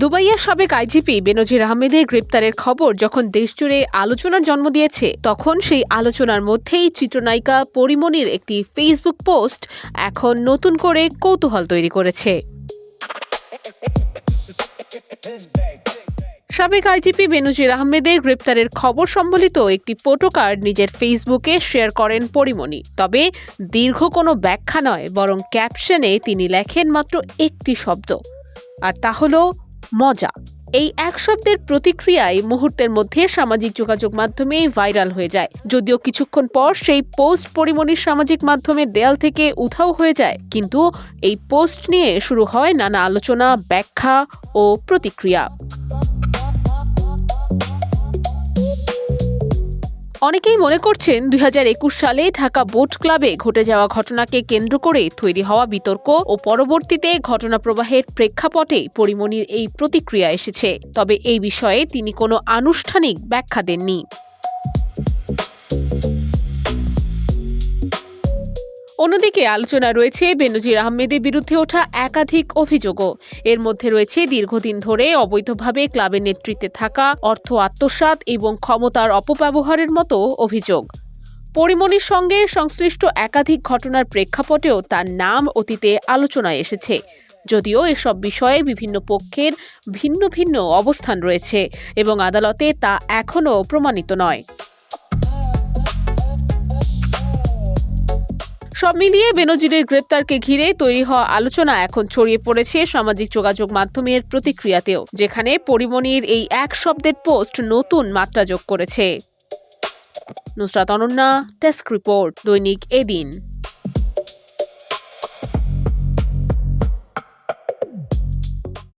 দুবাইয়ের সাবেক আইজিপি বেনজির আহমেদের গ্রেপ্তারের খবর যখন দেশজুড়ে আলোচনার জন্ম দিয়েছে, তখন সেই আলোচনার মধ্যেই চিত্রনায়িকা পরিমণির একটি ফেসবুক পোস্ট এখন নতুন করে কৌতূহল তৈরি করেছে। সাবেক আইজিপি বেনজির আহমেদের গ্রেপ্তারের খবর সম্বলিত একটি ফটোকার্ড নিজের ফেসবুকে শেয়ার করেন পরিমণি। তবে দীর্ঘ কোনো ব্যাখ্যা নয়, বরং ক্যাপশনে তিনি লেখেন মাত্র একটি শব্দ, আর তা হলো মজা। এই এক শব্দের প্রতিক্রিয়ায় মুহূর্তের মধ্যে সামাজিক যোগাযোগ মাধ্যমে ভাইরাল হয়ে যায়। যদিও কিছুক্ষণ পর সেই পোস্ট পরিমণির সামাজিক মাধ্যমের দেয়াল থেকে উধাও হয়ে যায়, কিন্তু এই পোস্ট নিয়ে শুরু হয় নানা আলোচনা, ব্যাখ্যা ও প্রতিক্রিয়া। অনেকেই মনে করছেন ২০২১ সালে ঢাকা বোট ক্লাবে ঘটে যাওয়া ঘটনাকে কেন্দ্র করে তৈরি হওয়া বিতর্ক ও পরবর্তীতে ঘটনা প্রবাহের প্রেক্ষাপটে পরিমণির এই প্রতিক্রিয়া এসেছে। তবে এই বিষয়ে তিনি কোনো আনুষ্ঠানিক ব্যাখ্যা দেননি। অন্যদিকে আলোচনা রয়েছে বেনজির আহমেদের বিরুদ্ধে ওঠা একাধিক অভিযোগও। এর মধ্যে রয়েছে দীর্ঘদিন ধরে অবৈধভাবে ক্লাবের নেতৃত্বে থাকা, অর্থ আত্মসাৎ এবং ক্ষমতার অপব্যবহারের মতো অভিযোগ। পরিমণির সঙ্গে সংশ্লিষ্ট একাধিক ঘটনার প্রেক্ষাপটেও তার নাম অতীতে আলোচনায় এসেছে। যদিও এসব বিষয়ে বিভিন্ন পক্ষের ভিন্ন ভিন্ন অবস্থান রয়েছে এবং আদালতে তা এখনও প্রমাণিত নয়। সব মিলিয়ে বেনজিরের গ্রেপ্তারকে ঘিরে তৈরি হওয়া আলোচনা এখন ছড়িয়ে পড়েছে সামাজিক যোগাযোগ মাধ্যমের প্রতিক্রিয়াতেও, যেখানে পরিমণির এই এক শব্দের পোস্ট নতুন মাত্রা যোগ করেছে। নুসরাত অনন্যা, ডেস্ক রিপোর্ট, দৈনিক এদিন।